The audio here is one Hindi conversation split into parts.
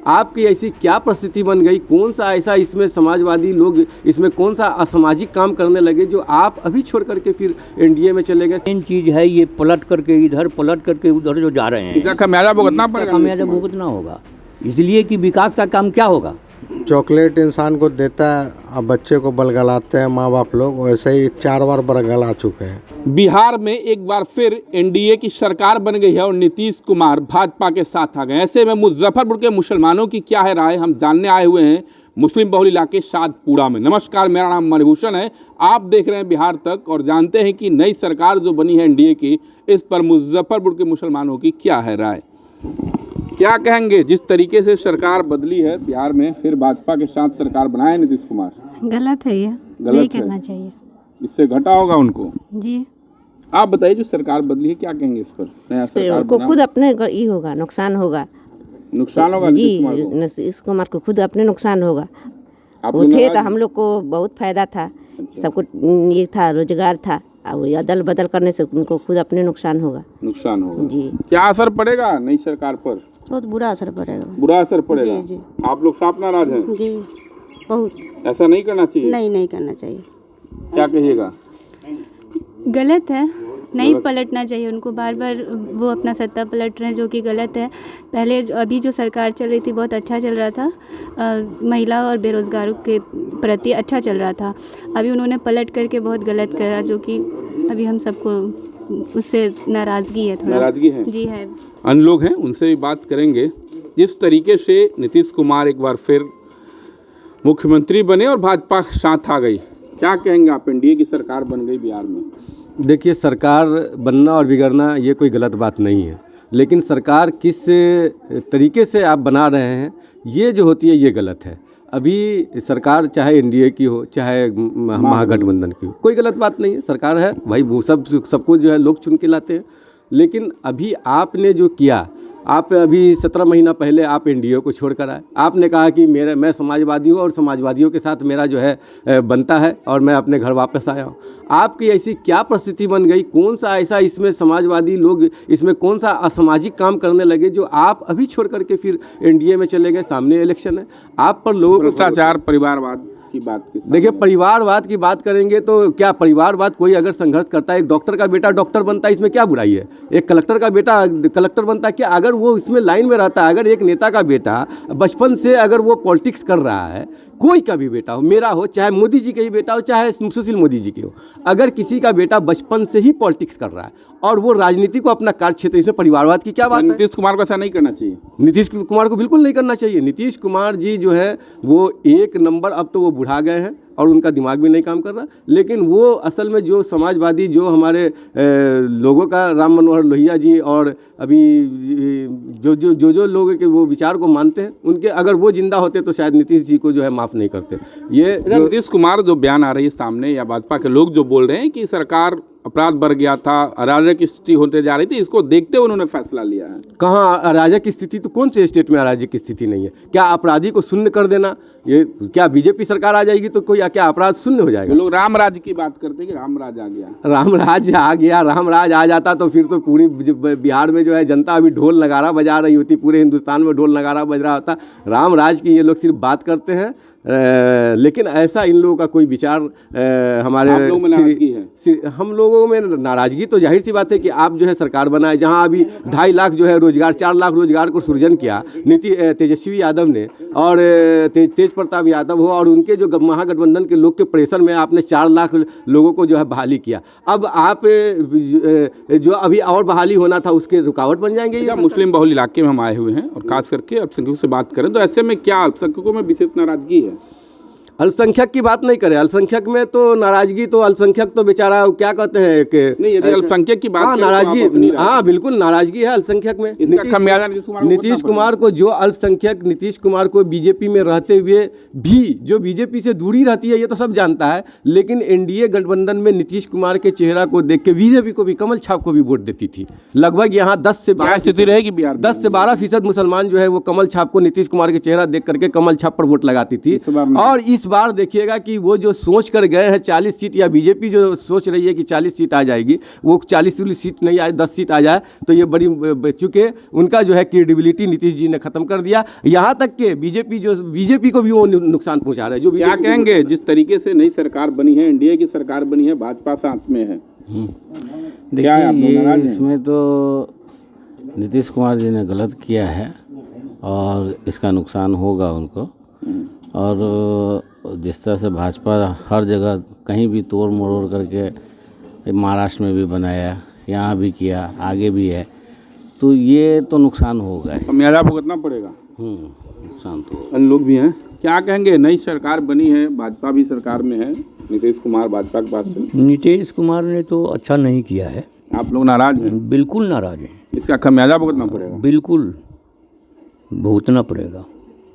आपकी ऐसी क्या परिस्थिति बन गई, कौन सा ऐसा इसमें समाजवादी लोग इसमें कौन सा असामाजिक काम करने लगे जो आप अभी छोड़ करके फिर एनडीए में चले गए? मेन चीज है ये पलट करके इधर पलट करके उधर जो जा रहे हैं, इसका खामियाजा भुगतना पड़ेगा। खामियाजा भुगतना होगा, इसलिए कि विकास का काम क्या होगा। चॉकलेट इंसान को देता है और बच्चे को बलगलाते हैं माँ बाप लोग, वैसे ही 4 बार बलगला चुके हैं। बिहार में एक बार फिर एनडीए की सरकार बन गई है और नीतीश कुमार भाजपा के साथ आ गए। ऐसे में मुजफ्फरपुर के मुसलमानों की क्या है राय, हम जानने आए हुए हैं मुस्लिम बहुल इलाके शादपुरा में। नमस्कार, मेरा नाम मणिभूषण है, आप देख रहे हैं बिहार तक और जानते हैं कि नई सरकार जो बनी है एनडीए की, इस पर मुजफ्फरपुर के मुसलमानों की क्या है राय, क्या कहेंगे। जिस तरीके से सरकार बदली है बिहार में, फिर भाजपा के साथ सरकार बनाए नीतीश कुमार, गलत है, ये नहीं करना चाहिए, इससे घटा होगा उनको जी। आप बताइए, जो सरकार बदली है क्या कहेंगे इस पर? नया सरकार उनको खुद अपने ही होगा, नुकसान होगा जी। नीतीश कुमार को खुद अपने नुकसान होगा। वो थे तो हम लोग को बहुत फायदा था, सबको ये था, रोजगार था। अब अदल बदल करने से उनको खुद अपने नुकसान होगा जी। क्या असर पड़ेगा नई सरकार पर? बहुत बुरा असर पड़ेगा। बुरा असर पड़ेगा जी। आप लोग साफ नाराज हैं जी, बहुत। ऐसा नहीं करना चाहिए। नहीं करना चाहिए। क्या कहिएगा? गलत है, नहीं पलटना चाहिए उनको। बार बार वो अपना सत्ता पलट रहे हैं, जो कि गलत है। पहले अभी जो सरकार चल रही थी बहुत अच्छा चल रहा था, महिला और बेरोजगारों के प्रति अच्छा चल रहा था। अभी उन्होंने पलट करके बहुत गलत करा, जो कि अभी हम सबको उससे नाराज़गी है, थोड़ा नाराज़गी है जी है। अन्य लोग हैं, उनसे भी बात करेंगे। जिस तरीके से नीतीश कुमार एक बार फिर मुख्यमंत्री बने और भाजपा साथ आ गई, क्या कहेंगे आप? एनडीए की सरकार बन गई बिहार में। देखिए, सरकार बनना और बिगड़ना ये कोई गलत बात नहीं है, लेकिन सरकार किस तरीके से आप बना रहे हैं ये जो होती है ये गलत है। अभी सरकार चाहे एनडीए की हो चाहे महागठबंधन की हो, कोई गलत बात नहीं है। सरकार है भाई, वो सबको जो है लोग चुन के लाते हैं। लेकिन अभी आपने जो किया, आप अभी 17 महीना पहले आप एनडीए को छोड़कर आए। आपने कहा कि मैं समाजवादी हूँ और समाजवादियों के साथ मेरा जो है बनता है और मैं अपने घर वापस आया हूँ। आपकी ऐसी क्या परिस्थिति बन गई, कौन सा ऐसा इसमें समाजवादी लोग इसमें कौन सा असामाजिक काम करने लगे जो आप अभी छोड़ करके फिर एनडीए में चले गए? सामने इलेक्शन है, आप पर लोगों को भ्रष्टाचार, परिवारवाद की बात। देखिए, परिवारवाद की बात करेंगे तो क्या परिवारवाद, कोई अगर संघर्ष करता है, एक डॉक्टर का बेटा डॉक्टर बनता है, इसमें क्या बुराई है? एक कलेक्टर का बेटा कलेक्टर बनता है, क्या अगर वो इसमें लाइन में रहता है? अगर एक नेता का बेटा बचपन से अगर वो पॉलिटिक्स कर रहा है, कोई का भी बेटा हो, मेरा हो, चाहे मोदी जी का ही बेटा हो, चाहे सुशील मोदी जी की हो, अगर किसी का बेटा बचपन से ही पॉलिटिक्स कर रहा है और वो राजनीति को अपना कार्य क्षेत्र, इसमें परिवारवाद की क्या बात है? नीतीश कुमार को ऐसा नहीं करना चाहिए। नीतीश कुमार को बिल्कुल नहीं करना चाहिए। नीतीश कुमार जी जो है वो एक नंबर, अब तो वो बुढ़ा गए हैं और उनका दिमाग भी नहीं काम कर रहा, लेकिन वो असल में जो समाजवादी जो हमारे लोगों का, राम मनोहर लोहिया जी और अभी जो लोग के वो विचार को मानते हैं, उनके अगर वो जिंदा होते तो शायद नीतीश जी को जो है माफ़ नहीं करते। ये नीतीश कुमार जो बयान आ रही है सामने, या भाजपा के लोग जो बोल रहे हैं कि सरकार अपराध बढ़ गया था, अराजक की स्थिति होते जा रही थी, इसको देखते हुए उन्होंने फैसला लिया है। कहाँ अराजक की स्थिति? तो कौन से स्टेट में अराजक की स्थिति नहीं है? क्या अपराधी को शून्य कर देना, ये क्या बीजेपी सरकार आ जाएगी तो कोई क्या अपराध शून्य हो जाएगा? लोग राम राज की बात करते हैं कि राम राज आ गया। राम राज आ गया, राम राज आ जाता तो फिर तो पूरी बिहार में जो है जनता अभी ढोल नगारा बजा रही होती, पूरे हिंदुस्तान में ढोल नगारा बज रहा होता। राम राज की ये लोग सिर्फ बात करते हैं, लेकिन ऐसा इन लोगों का कोई विचार हमारे हम लोगों में नाराज़गी तो जाहिर सी बात है कि आप जो है सरकार बनाए, जहां अभी 2.5 लाख जो है रोजगार, 4 लाख रोजगार को सृजन किया तेजस्वी यादव ने और तेज प्रताप यादव हो, और उनके जो महागठबंधन के लोग के प्रेशर में आपने 4 लाख लोगों को जो है बहाली किया। अब आप जो अभी और बहाली होना था उसके रुकावट बन जाएंगे। मुस्लिम बहुल इलाके में हम आए हुए हैं और खास करके अल्पसंख्यकों से बात करें तो ऐसे में क्या अल्पसंख्यकों में विशेष नाराजगी है? अल्पसंख्यक की बात नहीं करें, अल्पसंख्यक में तो नाराजगी, तो अल्पसंख्यक तो बेचारा क्या कहते हैं कि नहीं, यदि अल्पसंख्यक की बात, हाँ नाराजगी, हाँ बिल्कुल नाराजगी है अल्पसंख्यक में। नीतीश कुमार को जो अल्पसंख्यक, नीतीश कुमार को बीजेपी में रहते हुए भी जो बीजेपी से दूरी रहती है ये तो सब जानता है, लेकिन एनडीए गठबंधन में नीतीश कुमार के चेहरा को देख के बीजेपी को भी, कमल छाप को भी वोट देती थी। लगभग यहाँ 10 से 12 स्थिति रहेगी बिहार, 10 से 12% मुसलमान जो है वो कमल छाप को, नीतीश कुमार के चेहरा देख करके कमल छाप पर वोट लगाती थी। और इस इस बार देखिएगा कि वो जो सोच कर गए हैं 40 सीट, या बीजेपी जो सोच रही है कि 40 सीट आ जाएगी, वो 40 वाली सीट नहीं आए, 10 सीट आ जाए तो ये बड़ी, चूँकि उनका जो है क्रेडिबिलिटी नीतीश जी ने ख़त्म कर दिया। यहाँ तक कि बीजेपी को भी वो नुकसान पहुँचा रहे हैं। जो क्या कहेंगे, जिस तरीके से नई सरकार बनी है, एनडीए की सरकार बनी है, भाजपा साथ में है, क्या है, आप लोग नाराज हैं? इसमें तो नीतीश कुमार जी ने गलत किया है और इसका नुकसान होगा उनको। और जिस तरह से भाजपा हर जगह कहीं भी तोड़ मरोड़ करके, महाराष्ट्र में भी बनाया, यहाँ भी किया, आगे भी है, तो ये तो नुकसान होगा। खामियाजा भुगतना पड़ेगा। नुकसान तो अन्य लोग भी हैं, क्या कहेंगे, नई सरकार बनी है, भाजपा भी सरकार में है, नीतीश कुमार भाजपा के पास से, नीतीश कुमार ने तो अच्छा नहीं किया है। आप लोग नाराज हैं? बिल्कुल नाराज हैं। इसका खामियाजा भुगतना पड़ेगा। बिल्कुल भुगतना पड़ेगा।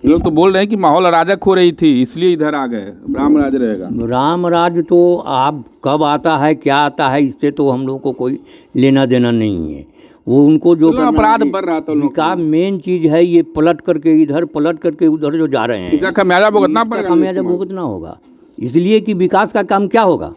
लोग तो बोल रहे हैं कि माहौल अराजक हो रही थी इसलिए इधर आ गए, राम राज रहेगा। राम राज तो आप कब आता है, क्या आता है, इससे तो हम लोग को कोई लेना देना नहीं है। वो उनको जो अपराध बढ़ रहा था, विकास मेन चीज है, ये पलट करके इधर, पलट करके उधर जो जा रहे हैं, इसका खामियाजा भुगतना पड़ेगा। खामियाजा भुगतना होगा, इसलिए कि विकास का काम क्या होगा।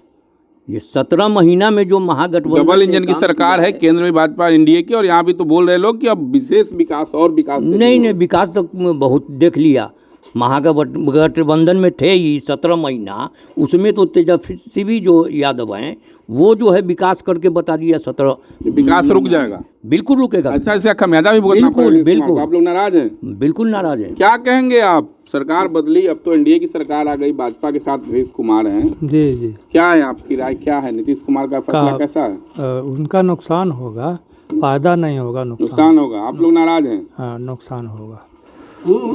ये 17 महीना में जो महागठबंधन, डबल इंजन की सरकार है, केंद्र में भाजपा एनडीए की, और यहाँ भी तो बोल रहे लोग कि अब विशेष विकास और विकास। नहीं, विकास तो बहुत देख लिया। महागठबंधन में थे ही 17 महीना, उसमें तो तेजस्वी जो यादव हैं वो जो है विकास करके बता दिया 17। विकास रुक जाएगा? बिल्कुल रुकेगा। अच्छा, इसका खामियाजा भी भुगतना पड़ेगा। बिल्कुल। आप लोग नाराज हैं? बिल्कुल नाराज हैं। क्या कहेंगे आप, सरकार बदली, अब तो एनडीए की सरकार आ गई, भाजपा के साथ नीतीश कुमार हैं। जी, क्या है आपकी राय, क्या है, नीतीश कुमार का फैसला कैसा है? उनका नुकसान होगा, फायदा नहीं होगा, नुकसान होगा। आप लोग नाराज हैं? हाँ, नुकसान होगा।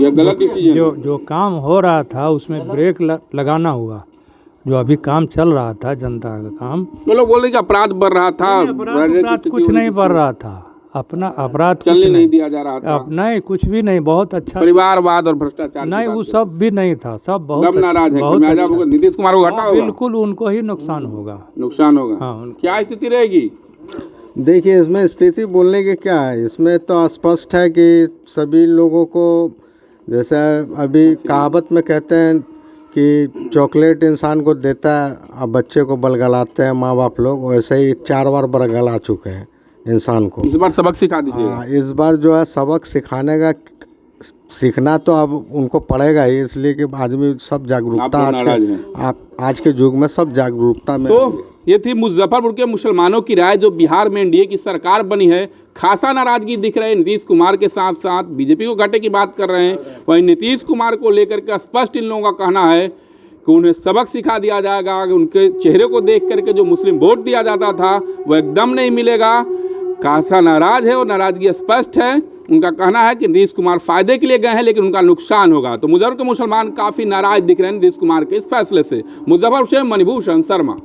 ये गलत डिसीजन। जो काम हो रहा था उसमें ब्रेक लगाना हुआ। जो अभी काम चल रहा था जनता का काम, तो लोग बोल रहे कि अपराध बढ़ रहा था। अपराध कुछ नहीं बढ़ रहा था, अपना अपराध चलने नहीं दिया जा रहा था। नहीं, कुछ भी नहीं, बहुत अच्छा। परिवारवाद और भ्रष्टाचार नहीं, वो सब भी नहीं था, सब बहुत नाराज है। नीतीश कुमार को घाटा होगा? बिल्कुल, उनको ही नुकसान होगा। नुकसान होगा। हाँ, क्या स्थिति रहेगी? देखिए, इसमें स्थिति बोलने के क्या है, इसमें तो स्पष्ट है कि सभी लोगों को, जैसे अभी कहावत में कहते हैं कि चॉकलेट इंसान को देता है और बच्चे को बलगलाते हैं माँ बाप लोग, वैसे ही 4 बार बलगला चुके हैं इंसान को। इस बार सबक सिखा दीजिए। हाँ, इस बार जो है सबक सिखाने का, सीखना तो अब उनको पड़ेगा ही, इसलिए कि आदमी सब जागरूकता, आज के युग में सब जागरूकता में। तो ये थी मुजफ्फरपुर के मुसलमानों की राय, जो बिहार में एनडीए की सरकार बनी है। खासा नाराजगी दिख रही है नीतीश कुमार के साथ साथ, बीजेपी को घाटे की बात कर रहे हैं। वहीं नीतीश कुमार को लेकर के स्पष्ट इन लोगों का कहना है कि उन्हें सबक सिखा दिया जाएगा, कि उनके चेहरे को देख करके जो मुस्लिम वोट दिया जाता था वो एकदम नहीं मिलेगा। खासा नाराज है और नाराजगी स्पष्ट है। उनका कहना है कि नीतीश कुमार फायदे के लिए गए हैं लेकिन उनका नुकसान होगा। तो मुजफ्फरपुर के मुसलमान काफ़ी नाराज दिख रहे हैं नीतीश कुमार के इस फैसले से। मुजफ्फरपुर से मणिभूषण शर्मा।